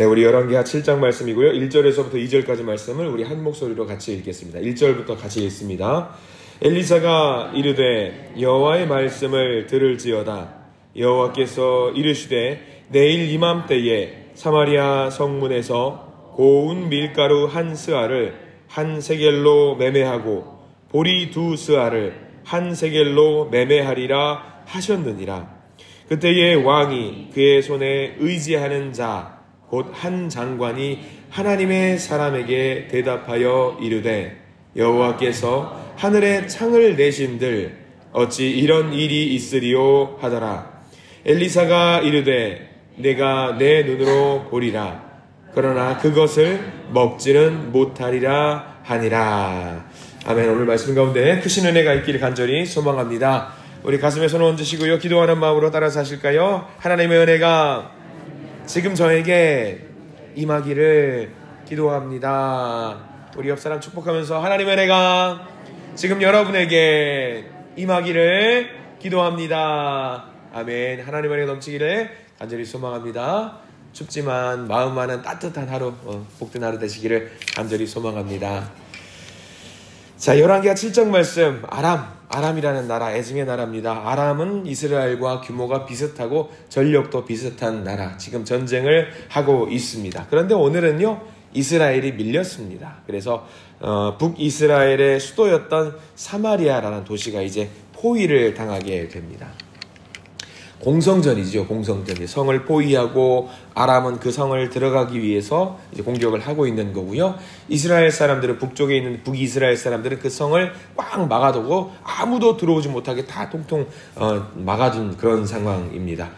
네, 우리 열왕기하 7장 말씀이고요. 1절에서부터 2절까지 말씀을 우리 한 목소리로 같이 읽겠습니다. 1절부터 같이 읽습니다. 엘리사가 이르되 여호와의 말씀을 들을지어다. 여호와께서 이르시되 내일 이맘때에 사마리아 성문에서 고운 밀가루 한 스아를 한 세겔로 매매하고 보리 두 스아를 한 세겔로 매매하리라 하셨느니라. 그때에 왕이 그의 손에 의지하는 자 곧 한 장관이 하나님의 사람에게 대답하여 이르되 여호와께서 하늘에 창을 내신들 어찌 이런 일이 있으리요 하더라. 엘리사가 이르되 내가 내 눈으로 보리라. 그러나 그것을 먹지는 못하리라 하니라. 아멘. 오늘 말씀 가운데 크신 은혜가 있기를 간절히 소망합니다. 우리 가슴에 손을 얹으시고요. 기도하는 마음으로 따라서 하실까요? 하나님의 은혜가 지금 저에게 임하기를 기도합니다. 우리 옆 사람 축복하면서 하나님의 은혜가 지금 여러분에게 임하기를 기도합니다. 아멘. 하나님의 은혜가 넘치기를 간절히 소망합니다. 춥지만 마음만은 따뜻한 하루, 복된 하루 되시기를 간절히 소망합니다. 자, 열왕기하 7장 말씀, 아람이라는 나라, 애증의 나라입니다. 아람은 이스라엘과 규모가 비슷하고 전력도 비슷한 나라, 지금 전쟁을 하고 있습니다. 그런데 오늘은요, 이스라엘이 밀렸습니다. 그래서 북이스라엘의 수도였던 사마리아라는 도시가 이제 포위를 당하게 됩니다. 공성전이죠. 공성전이 성을 포위하고 아람은 그 성을 들어가기 위해서 이제 공격을 하고 있는 거고요. 이스라엘 사람들은 북쪽에 있는 북이스라엘 사람들은 그 성을 꽉 막아두고 아무도 들어오지 못하게 다 통통 막아둔 그런 상황입니다.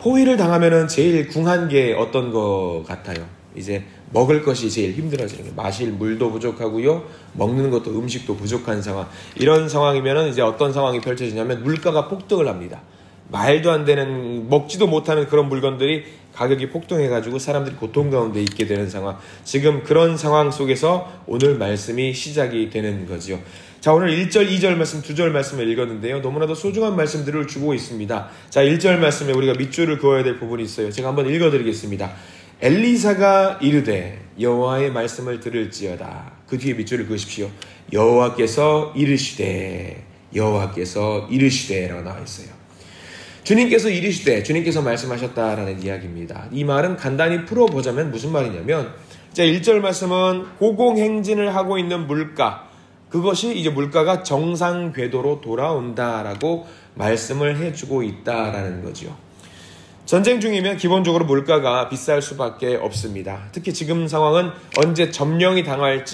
포위를 당하면은 제일 궁한 게 어떤 것 같아요? 이제 먹을 것이 제일 힘들어지는 거예요. 마실 물도 부족하고요. 먹는 것도 음식도 부족한 상황. 이런 상황이면은 이제 어떤 상황이 펼쳐지냐면 물가가 폭등을 합니다. 말도 안 되는, 먹지도 못하는 그런 물건들이 가격이 폭등해가지고 사람들이 고통 가운데 있게 되는 상황. 지금 그런 상황 속에서 오늘 말씀이 시작이 되는 거죠. 자, 오늘 1절, 2절 말씀, 2절 말씀을 읽었는데요. 너무나도 소중한 말씀들을 주고 있습니다. 자, 1절 말씀에 우리가 밑줄을 그어야 될 부분이 있어요. 제가 한번 읽어드리겠습니다. 엘리사가 이르되 여호와의 말씀을 들을지어다. 그 뒤에 밑줄을 그으십시오. 여호와께서 이르시되 라고 나와 있어요. 주님께서 이르시되, 주님께서 말씀하셨다라는 이야기입니다. 이 말은 간단히 풀어보자면 무슨 말이냐면, 자, 1절 말씀은 고공행진을 하고 있는 물가, 그것이 이제 물가가 정상 궤도로 돌아온다라고 말씀을 해주고 있다라는 거죠. 전쟁 중이면 기본적으로 물가가 비쌀 수밖에 없습니다. 특히 지금 상황은 언제 점령을 당하게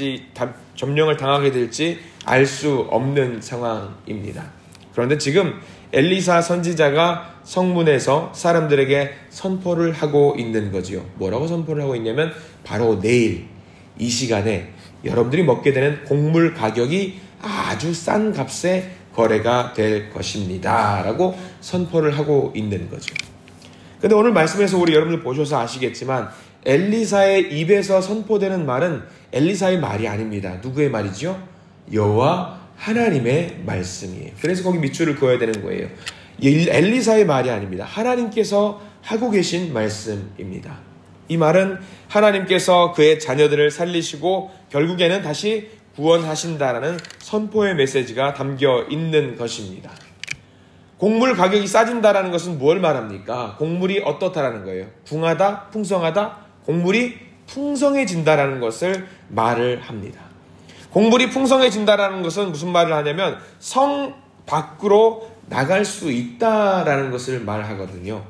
될지 알 수 없는 상황입니다. 그런데 지금 엘리사 선지자가 성문에서 사람들에게 선포를 하고 있는 거지요. 뭐라고 선포를 하고 있냐면 바로 내일 이 시간에 여러분들이 먹게 되는 곡물 가격이 아주 싼 값에 거래가 될 것입니다 라고 선포를 하고 있는 거죠. 근데 오늘 말씀에서 우리 여러분들 보셔서 아시겠지만 엘리사의 입에서 선포되는 말은 엘리사의 말이 아닙니다. 누구의 말이죠? 여호와 하나님의 말씀이에요. 그래서 거기 밑줄을 그어야 되는 거예요. 엘리사의 말이 아닙니다. 하나님께서 하고 계신 말씀입니다. 이 말은 하나님께서 그의 자녀들을 살리시고 결국에는 다시 구원하신다라는 선포의 메시지가 담겨 있는 것입니다. 곡물 가격이 싸진다라는 것은 뭘 말합니까? 곡물이 어떻다라는 거예요. 궁하다, 풍성하다, 곡물이 풍성해진다라는 것을 말을 합니다. 곡물이 풍성해진다라는 것은 무슨 말을 하냐면 성 밖으로 나갈 수 있다라는 것을 말하거든요.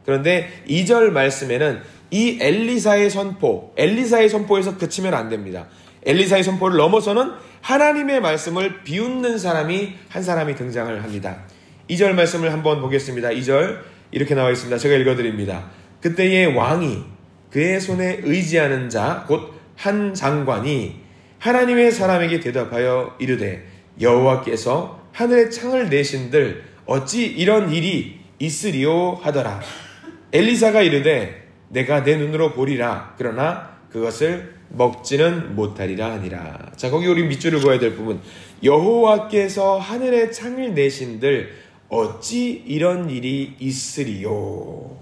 그런데 2절 말씀에는 이 엘리사의 선포에서 그치면 안 됩니다. 엘리사의 선포를 넘어서는 하나님의 말씀을 비웃는 사람이 한 사람이 등장을 합니다. 2절 말씀을 한번 보겠습니다. 2절 이렇게 나와 있습니다. 제가 읽어드립니다. 그때의 왕이 그의 손에 의지하는 자 곧 한 장관이 하나님의 사람에게 대답하여 이르되 여호와께서 하늘에 창을 내신들 어찌 이런 일이 있으리요 하더라. 엘리사가 이르되 내가 내 눈으로 보리라. 그러나 그것을 먹지는 못하리라 하니라. 자, 거기 우리 밑줄을 그어야 될 부분. 여호와께서 하늘에 창을 내신들 어찌 이런 일이 있으리요.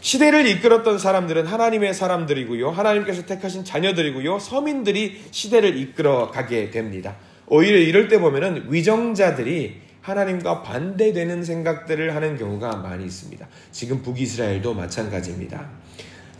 시대를 이끌었던 사람들은 하나님의 사람들이고요. 하나님께서 택하신 자녀들이고요. 서민들이 시대를 이끌어가게 됩니다. 오히려 이럴 때 보면은 위정자들이 하나님과 반대되는 생각들을 하는 경우가 많이 있습니다. 지금 북이스라엘도 마찬가지입니다.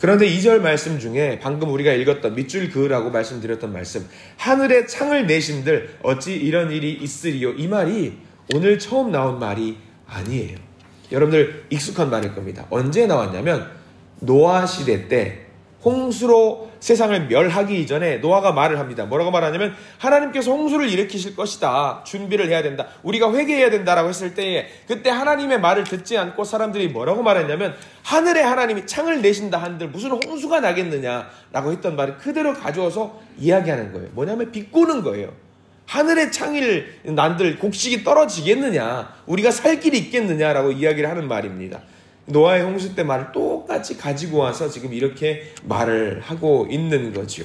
그런데 2절 말씀 중에 방금 우리가 읽었던 밑줄 그으라고 말씀드렸던 말씀, 하늘에 창을 내신들 어찌 이런 일이 있으리요, 이 말이 오늘 처음 나온 말이 아니에요. 여러분들 익숙한 말일 겁니다. 언제 나왔냐면 노아 시대 때 홍수로 세상을 멸하기 이전에 노아가 말을 합니다. 뭐라고 말하냐면 하나님께서 홍수를 일으키실 것이다. 준비를 해야 된다. 우리가 회개해야 된다라고 했을 때에 그때 하나님의 말을 듣지 않고 사람들이 뭐라고 말했냐면 하늘에 하나님이 창을 내신다 한들 무슨 홍수가 나겠느냐라고 했던 말을 그대로 가져와서 이야기하는 거예요. 뭐냐면 비꼬는 거예요. 하늘에 창을 난들 곡식이 떨어지겠느냐, 우리가 살 길이 있겠느냐라고 이야기를 하는 말입니다. 노아의 홍수 때 말을 똑같이 가지고 와서 지금 이렇게 말을 하고 있는 거죠.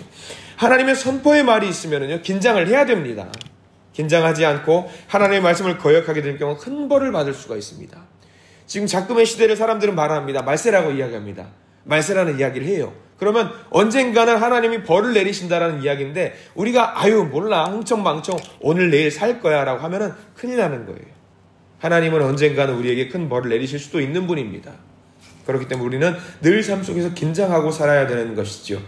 하나님의 선포의 말이 있으면요 긴장을 해야 됩니다. 긴장하지 않고 하나님의 말씀을 거역하게 될 경우 큰 벌을 받을 수가 있습니다. 지금 작금의 시대를 사람들은 말합니다. 말세라고 이야기합니다. 말세라는 이야기를 해요. 그러면 언젠가는 하나님이 벌을 내리신다라는 이야기인데 우리가 몰라 흥청망청 오늘 내일 살 거야 라고 하면은 큰일 나는 거예요. 하나님은 언젠가는 우리에게 큰 벌을 내리실 수도 있는 분입니다. 그렇기 때문에 우리는 늘 삶 속에서 긴장하고 살아야 되는 것이죠.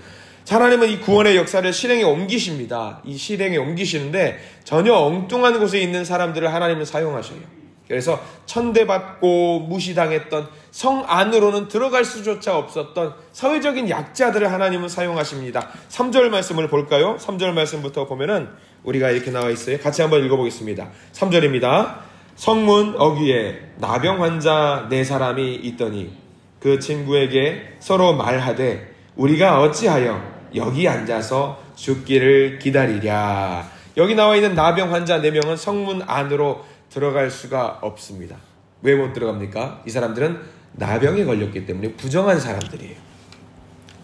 하나님은 이 구원의 역사를 실행에 옮기십니다. 이 실행에 옮기시는데 전혀 엉뚱한 곳에 있는 사람들을 하나님은 사용하셔요. 그래서 천대받고 무시당했던 성 안으로는 들어갈 수조차 없었던 사회적인 약자들을 하나님은 사용하십니다. 3절 말씀을 볼까요? 3절 말씀부터 보면은 우리가 이렇게 나와 있어요. 같이 한번 읽어보겠습니다. 3절입니다. 성문 어귀에 나병 환자 4사람이 있더니 그 친구에게 서로 말하되 우리가 어찌하여 여기 앉아서 죽기를 기다리랴. 여기 나와 있는 나병 환자 4명은 성문 안으로 들어갈 수가 없습니다. 왜 못 들어갑니까? 이 사람들은 나병에 걸렸기 때문에 부정한 사람들이에요.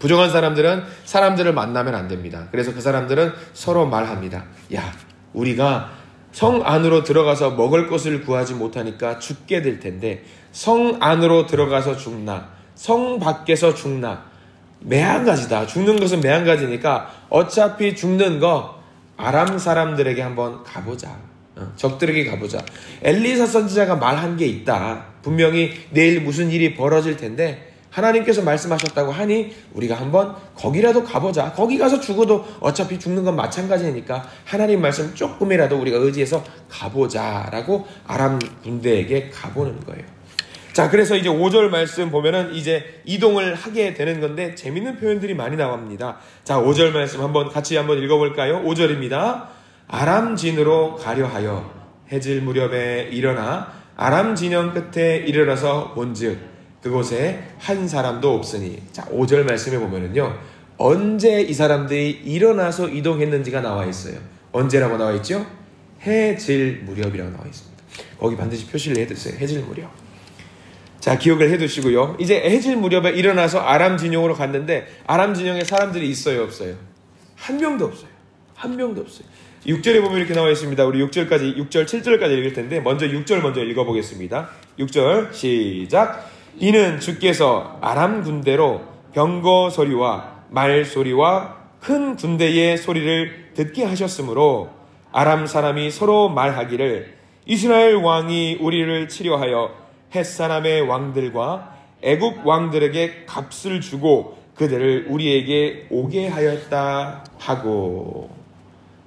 부정한 사람들은 사람들을 만나면 안 됩니다. 그래서 그 사람들은 서로 말합니다. 야, 우리가 성 안으로 들어가서 먹을 것을 구하지 못하니까 죽게 될 텐데 성 안으로 들어가서 죽나 성 밖에서 죽나 매한가지다. 죽는 것은 매한가지니까 어차피 죽는 거 아람 사람들에게 한번 가보자. 적들에게 가보자. 엘리사 선지자가 말한 게 있다. 분명히 내일 무슨 일이 벌어질 텐데 하나님께서 말씀하셨다고 하니 우리가 한번 거기라도 가보자. 거기 가서 죽어도 어차피 죽는 건 마찬가지니까 하나님 말씀 조금이라도 우리가 의지해서 가보자라고 아람 군대에게 가보는 거예요. 자, 그래서 이제 5절 말씀 보면은 이제 이동을 하게 되는 건데 재밌는 표현들이 많이 나옵니다. 자, 5절 말씀 같이 한번 읽어볼까요? 5절입니다. 아람 진으로 가려 하여 해질 무렵에 일어나 아람 진영 끝에 이르러서 본즉 그곳에 한 사람도 없으니. 자, 5절 말씀에 보면은요 언제 이 사람들이 일어나서 이동했는지가 나와 있어요. 언제라고 나와 있죠? 해질 무렵이라고 나와 있습니다. 거기 반드시 표시를 해두세요. 해질 무렵. 자, 기억을 해두시고요. 이제 해질 무렵에 일어나서 아람 진영으로 갔는데 아람 진영에 사람들이 있어요, 없어요? 한 명도 없어요. 한 명도 없어요. 6절에 보면 이렇게 나와 있습니다. 우리 6절, 7절까지 읽을 텐데 먼저 6절 먼저 읽어보겠습니다. 6절 시작. 이는 주께서 아람 군대로 병거 소리와 말 소리와 큰 군대의 소리를 듣게 하셨으므로 아람 사람이 서로 말하기를 이스라엘 왕이 우리를 치려하여 헷사람의 왕들과 애국 왕들에게 값을 주고 그들을 우리에게 오게 하였다 하고.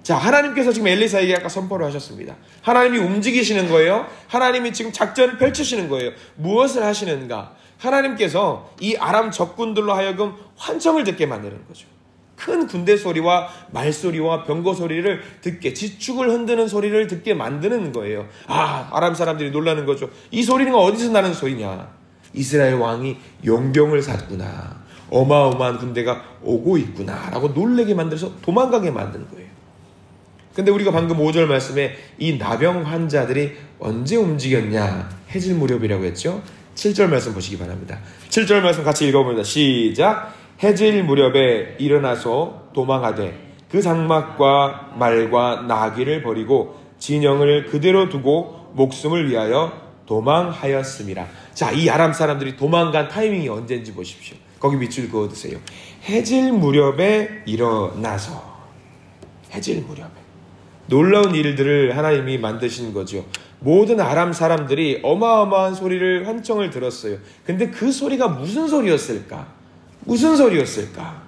자, 하나님께서 지금 엘리사에게 아까 선포를 하셨습니다. 하나님이 움직이시는 거예요. 하나님이 지금 작전을 펼치시는 거예요. 무엇을 하시는가? 하나님께서 이 아람 적군들로 하여금 환청을 듣게 만드는 거죠. 큰 군대 소리와 말소리와 병거 소리를 듣게, 지축을 흔드는 소리를 듣게 만드는 거예요. 아람 사람들이 놀라는 거죠. 이 소리는 어디서 나는 소리냐? 이스라엘 왕이 용병을 샀구나. 어마어마한 군대가 오고 있구나 라고 놀래게 만들어서 도망가게 만든 거예요. 근데 우리가 방금 5절 말씀에 이 나병 환자들이 언제 움직였냐? 해질 무렵이라고 했죠? 7절 말씀 보시기 바랍니다. 7절 말씀 같이 읽어봅니다. 시작. 해질 무렵에 일어나서 도망하되 그 장막과 말과 나귀를 버리고 진영을 그대로 두고 목숨을 위하여 도망하였음이라. 자, 이 아람 사람들이 도망간 타이밍이 언제인지 보십시오. 거기 밑줄 그어두세요. 해질 무렵에 일어나서. 해질 무렵에. 놀라운 일들을 하나님이 만드신 거죠. 모든 아람 사람들이 어마어마한 소리를 환청을 들었어요. 근데 그 소리가 무슨 소리였을까? 무슨 소리였을까?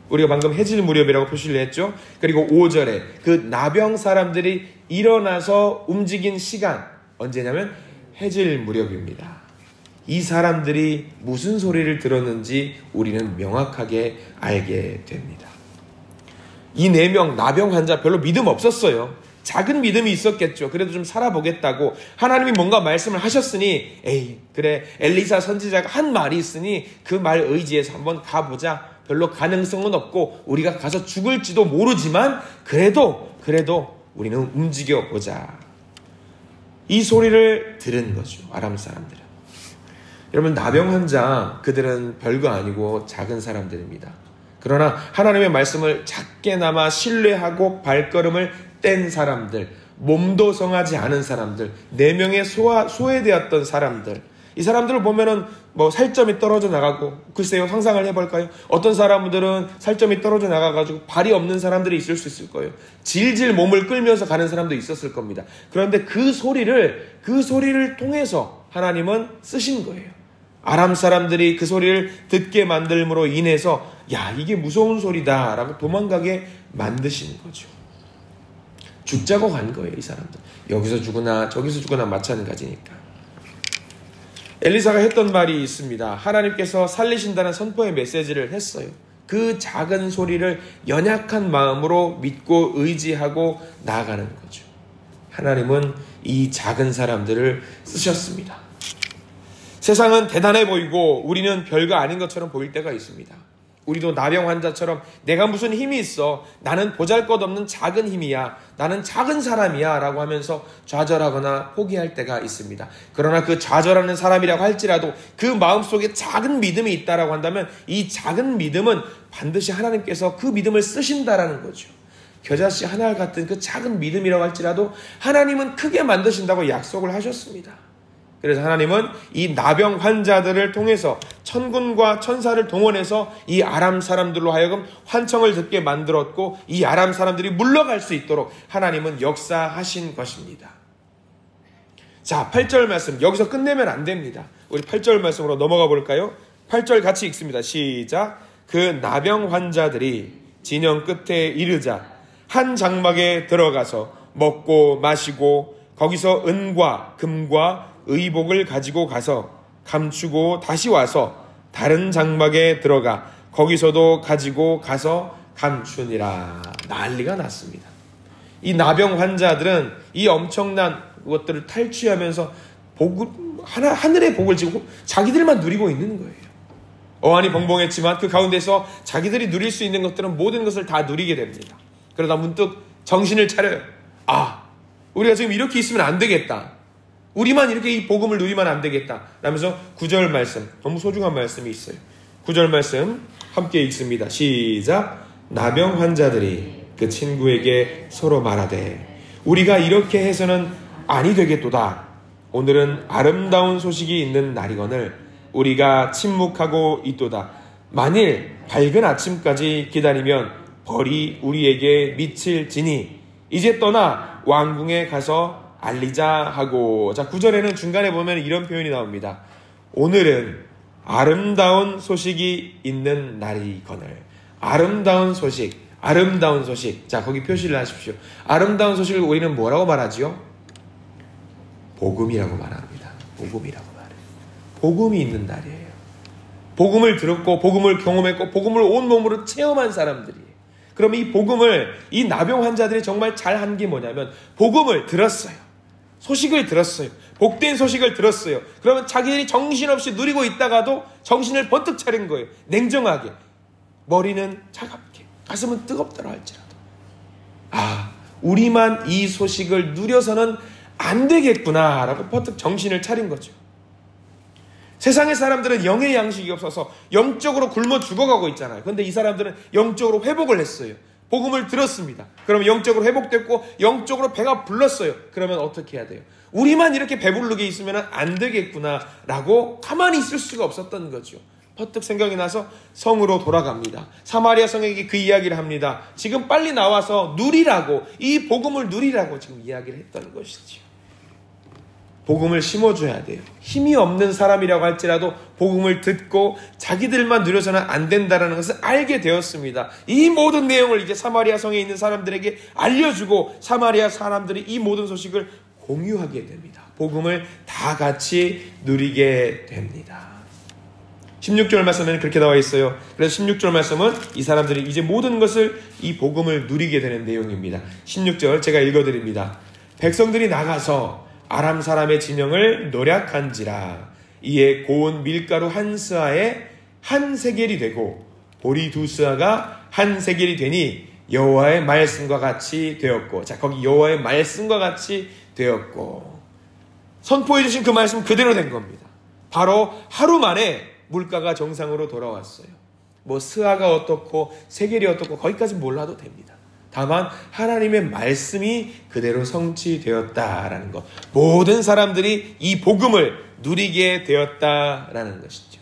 우리가 방금 해질 무렵이라고 표시를 했죠. 그리고 5절에 그 나병 사람들이 일어나서 움직인 시간 언제냐면 해질 무렵입니다. 이 사람들이 무슨 소리를 들었는지 우리는 명확하게 알게 됩니다. 이 4명 나병 환자 별로 믿음 없었어요. 작은 믿음이 있었겠죠. 그래도 좀 살아보겠다고 하나님이 뭔가 말씀을 하셨으니 에이 그래 엘리사 선지자가 한 말이 있으니 그 말 의지해서 한번 가보자. 별로 가능성은 없고 우리가 가서 죽을지도 모르지만 그래도 우리는 움직여보자. 이 소리를 들은 거죠. 아람 사람들은. 여러분 나병 환자 그들은 별거 아니고 작은 사람들입니다. 그러나 하나님의 말씀을 작게나마 신뢰하고 발걸음을 뗀 사람들, 몸도 성하지 않은 사람들, 4명의 소외되었던 사람들, 이 사람들을 보면은 뭐 살점이 떨어져 나가고, 글쎄요 상상을 해볼까요? 어떤 사람들은 살점이 떨어져 나가가지고 발이 없는 사람들이 있을 수 있을 거예요. 질질 몸을 끌면서 가는 사람도 있었을 겁니다. 그런데 그 소리를 통해서 하나님은 쓰신 거예요. 아람 사람들이 그 소리를 듣게 만들므로 인해서 야 이게 무서운 소리다 라고 도망가게 만드신 거죠. 죽자고 간 거예요. 이 사람들 여기서 죽으나 저기서 죽으나 마찬가지니까. 엘리사가 했던 말이 있습니다. 하나님께서 살리신다는 선포의 메시지를 했어요. 그 작은 소리를 연약한 마음으로 믿고 의지하고 나아가는 거죠. 하나님은 이 작은 사람들을 쓰셨습니다. 세상은 대단해 보이고 우리는 별거 아닌 것처럼 보일 때가 있습니다. 우리도 나병 환자처럼 내가 무슨 힘이 있어, 나는 보잘것없는 작은 힘이야, 나는 작은 사람이야 라고 하면서 좌절하거나 포기할 때가 있습니다. 그러나 그 좌절하는 사람이라고 할지라도 그 마음속에 작은 믿음이 있다라고 한다면 이 작은 믿음은 반드시 하나님께서 그 믿음을 쓰신다라는 거죠. 겨자씨 하나 같은 그 작은 믿음이라고 할지라도 하나님은 크게 만드신다고 약속을 하셨습니다. 그래서 하나님은 이 나병 환자들을 통해서 천군과 천사를 동원해서 이 아람 사람들로 하여금 환청을 듣게 만들었고 이 아람 사람들이 물러갈 수 있도록 하나님은 역사하신 것입니다. 자, 8절 말씀 여기서 끝내면 안 됩니다. 우리 8절 말씀으로 넘어가 볼까요? 8절 같이 읽습니다. 시작. 그 나병 환자들이 진영 끝에 이르자 한 장막에 들어가서 먹고 마시고 거기서 은과 금과 의복을 가지고 가서 감추고 다시 와서 다른 장막에 들어가 거기서도 가지고 가서 감추니라. 난리가 났습니다. 이 나병 환자들은 이 엄청난 것들을 탈취하면서 하늘의 복을 지고 자기들만 누리고 있는 거예요. 어안이 벙벙했지만 그 가운데서 자기들이 누릴 수 있는 것들은 모든 것을 다 누리게 됩니다. 그러다 문득 정신을 차려요. 아, 우리가 지금 이렇게 있으면 안 되겠다. 우리만 이렇게 이 복음을 누리면 안 되겠다 라면서 9절 말씀, 너무 소중한 말씀이 있어요. 9절 말씀 함께 읽습니다. 시작. 나병 환자들이 그 친구에게 서로 말하되 우리가 이렇게 해서는 아니 되겠도다. 오늘은 아름다운 소식이 있는 날이거늘 우리가 침묵하고 있도다. 만일 밝은 아침까지 기다리면 벌이 우리에게 미칠지니 이제 떠나 왕궁에 가서 알리자 하고. 자, 9절에는 중간에 보면 이런 표현이 나옵니다. 오늘은 아름다운 소식이 있는 날이거늘. 아름다운 소식. 자, 거기 표시를 하십시오. 아름다운 소식을 우리는 뭐라고 말하지요? 복음이라고 말합니다. 복음이라고 말해요. 복음이 있는 날이에요. 복음을 들었고 복음을 경험했고 복음을 온몸으로 체험한 사람들이에요. 그럼 이 복음을 이 나병 환자들이 정말 잘한 게 뭐냐면 복음을 들었어요. 소식을 들었어요. 복된 소식을 들었어요. 그러면 자기들이 정신없이 누리고 있다가도 정신을 번뜩 차린 거예요. 냉정하게. 머리는 차갑게. 가슴은 뜨겁더라 할지라도. 아, 우리만 이 소식을 누려서는 안 되겠구나 라고 번뜩 정신을 차린 거죠. 세상의 사람들은 영의 양식이 없어서 영적으로 굶어 죽어가고 있잖아요. 그런데 이 사람들은 영적으로 회복을 했어요. 복음을 들었습니다. 그러면 영적으로 회복됐고 영적으로 배가 불렀어요. 그러면 어떻게 해야 돼요? 우리만 이렇게 배부르게 있으면 안 되겠구나라고 가만히 있을 수가 없었던 거죠. 퍼뜩 생각이 나서 성으로 돌아갑니다. 사마리아 성에게 그 이야기를 합니다. 지금 빨리 나와서 누리라고, 이 복음을 누리라고 지금 이야기를 했던 것이죠. 복음을 심어줘야 돼요. 힘이 없는 사람이라고 할지라도 복음을 듣고 자기들만 누려서는 안 된다는 것을 알게 되었습니다. 이 모든 내용을 이제 사마리아 성에 있는 사람들에게 알려주고 사마리아 사람들이 이 모든 소식을 공유하게 됩니다. 복음을 다 같이 누리게 됩니다. 16절 말씀에는 그렇게 나와 있어요. 그래서 16절 말씀은 이 사람들이 이제 모든 것을, 이 복음을 누리게 되는 내용입니다. 16절 제가 읽어드립니다. 백성들이 나가서 아람 사람의 진영을 노략한지라. 이에 고운 밀가루 한 스아에 한 세겔이 되고 보리 두 스아가 한 세겔이 되니 여호와의 말씀과 같이 되었고. 자, 거기 여호와의 말씀과 같이 되었고. 선포해 주신 그 말씀 그대로 된 겁니다. 바로 하루 만에 물가가 정상으로 돌아왔어요. 뭐 스아가 어떻고 세겔이 어떻고 거기까지 몰라도 됩니다. 다만 하나님의 말씀이 그대로 성취되었다라는 것. 모든 사람들이 이 복음을 누리게 되었다라는 것이죠.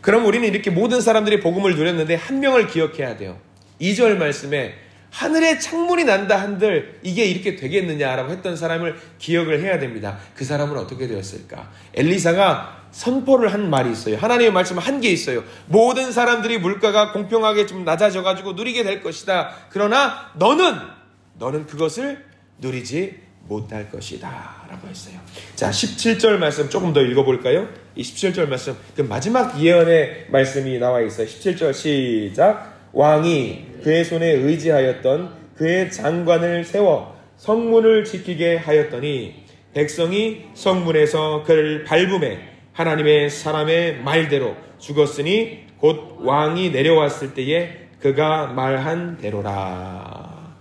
그럼 우리는 이렇게 모든 사람들이 복음을 누렸는데 한 명을 기억해야 돼요. 2절 말씀에 하늘에 창문이 난다 한들 이게 이렇게 되겠느냐라고 했던 사람을 기억을 해야 됩니다. 그 사람은 어떻게 되었을까? 엘리사가 선포를 한 말이 있어요. 하나님의 말씀은 한 게 있어요. 모든 사람들이 물가가 공평하게 좀 낮아져가지고 누리게 될 것이다. 그러나 너는 그것을 누리지 못할 것이다 라고 했어요. 자, 17절 말씀 조금 더 읽어볼까요? 이 17절 말씀, 그 마지막 예언의 말씀이 나와 있어요. 17절 시작. 왕이 그의 손에 의지하였던 그의 장관을 세워 성문을 지키게 하였더니 백성이 성문에서 그를 밟음에 하나님의 사람의 말대로 죽었으니 곧 왕이 내려왔을 때에 그가 말한 대로라.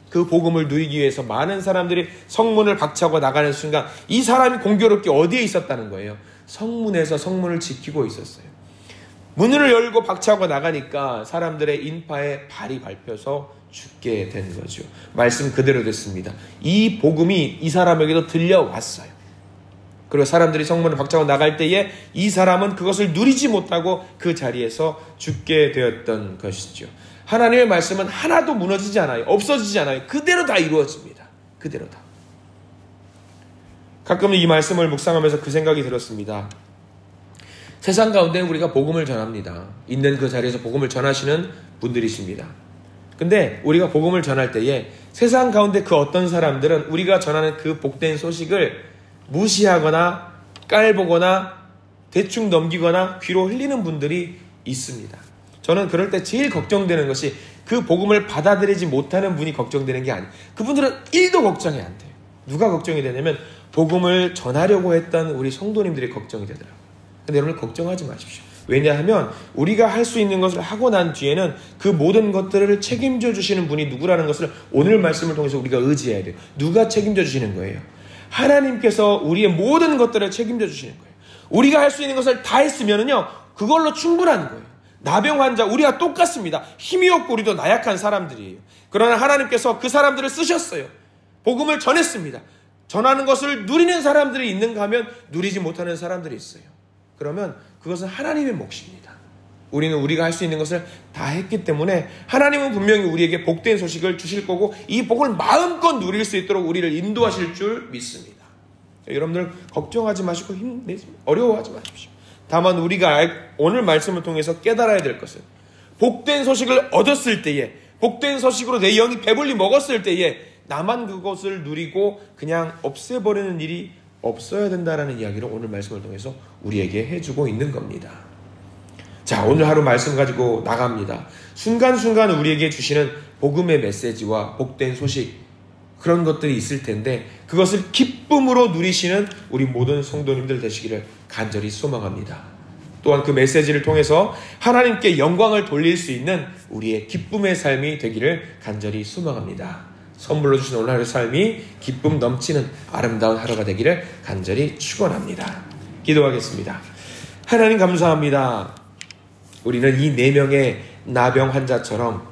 그 복음을 누리기 위해서 많은 사람들이 성문을 박차고 나가는 순간 이 사람이 공교롭게 어디에 있었다는 거예요? 성문에서 성문을 지키고 있었어요. 문을 열고 박차고 나가니까 사람들의 인파에 발이 밟혀서 죽게 된 거죠. 말씀 그대로 됐습니다. 이 복음이 이 사람에게도 들려왔어요. 그리고 사람들이 성문을 박차고 나갈 때에 이 사람은 그것을 누리지 못하고 그 자리에서 죽게 되었던 것이죠. 하나님의 말씀은 하나도 무너지지 않아요. 없어지지 않아요. 그대로 다 이루어집니다. 그대로 다. 가끔 이 말씀을 묵상하면서 그 생각이 들었습니다. 세상 가운데 우리가 복음을 전합니다. 있는 그 자리에서 복음을 전하시는 분들이십니다. 근데 우리가 복음을 전할 때에 세상 가운데 그 어떤 사람들은 우리가 전하는 그 복된 소식을 무시하거나 깔보거나 대충 넘기거나 귀로 흘리는 분들이 있습니다. 저는 그럴 때 제일 걱정되는 것이 그 복음을 받아들이지 못하는 분이 걱정되는 게 아니에요. 그분들은 1도 걱정이 안 돼요. 누가 걱정이 되냐면 복음을 전하려고 했던 우리 성도님들이 걱정이 되더라고요. 근데 여러분 걱정하지 마십시오. 왜냐하면 우리가 할 수 있는 것을 하고 난 뒤에는 그 모든 것들을 책임져 주시는 분이 누구라는 것을 오늘 말씀을 통해서 우리가 의지해야 돼요. 누가 책임져 주시는 거예요? 하나님께서 우리의 모든 것들을 책임져 주시는 거예요. 우리가 할 수 있는 것을 다 했으면은요, 그걸로 충분한 거예요. 나병 환자, 우리가 똑같습니다. 힘이 없고 우리도 나약한 사람들이에요. 그러나 하나님께서 그 사람들을 쓰셨어요. 복음을 전했습니다. 전하는 것을 누리는 사람들이 있는가 하면 누리지 못하는 사람들이 있어요. 그러면 그것은 하나님의 몫입니다. 우리는 우리가 할 수 있는 것을 다 했기 때문에 하나님은 분명히 우리에게 복된 소식을 주실 거고 이 복을 마음껏 누릴 수 있도록 우리를 인도하실 줄 믿습니다. 여러분들 걱정하지 마시고 어려워하지 마십시오. 다만 우리가 오늘 말씀을 통해서 깨달아야 될 것은 복된 소식을 얻었을 때에, 복된 소식으로 내 영이 배불리 먹었을 때에 나만 그것을 누리고 그냥 없애버리는 일이 없어야 된다라는 이야기를 오늘 말씀을 통해서 우리에게 해주고 있는 겁니다. 자, 오늘 하루 말씀 가지고 나갑니다. 순간순간 우리에게 주시는 복음의 메시지와 복된 소식, 그런 것들이 있을 텐데 그것을 기쁨으로 누리시는 우리 모든 성도님들 되시기를 간절히 소망합니다. 또한 그 메시지를 통해서 하나님께 영광을 돌릴 수 있는 우리의 기쁨의 삶이 되기를 간절히 소망합니다. 선물로 주신 오늘 하루의 삶이 기쁨 넘치는 아름다운 하루가 되기를 간절히 축원합니다. 기도하겠습니다. 하나님 감사합니다. 우리는 이 4명의 나병 환자처럼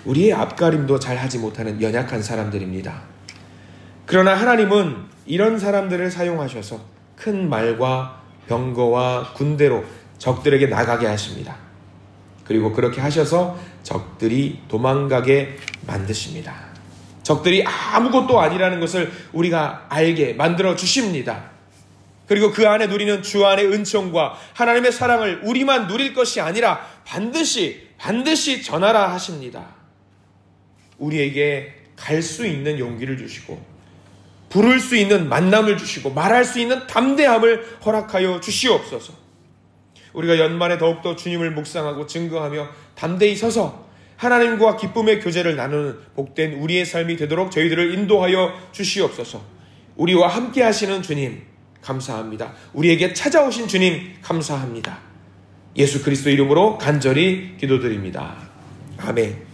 우리의 앞가림도 잘 하지 못하는 연약한 사람들입니다. 그러나 하나님은 이런 사람들을 사용하셔서 큰 말과 병거와 군대로 적들에게 나가게 하십니다. 그리고 그렇게 하셔서 적들이 도망가게 만드십니다. 적들이 아무것도 아니라는 것을 우리가 알게 만들어 주십니다. 그리고 그 안에 누리는 주 안의 은총과 하나님의 사랑을 우리만 누릴 것이 아니라 반드시 전하라 하십니다. 우리에게 갈 수 있는 용기를 주시고 부를 수 있는 만남을 주시고 말할 수 있는 담대함을 허락하여 주시옵소서. 우리가 연말에 더욱더 주님을 묵상하고 증거하며 담대히 서서 하나님과 기쁨의 교제를 나누는 복된 우리의 삶이 되도록 저희들을 인도하여 주시옵소서. 우리와 함께 하시는 주님 감사합니다. 우리에게 찾아오신 주님 감사합니다. 예수 그리스도 이름으로 간절히 기도드립니다. 아멘.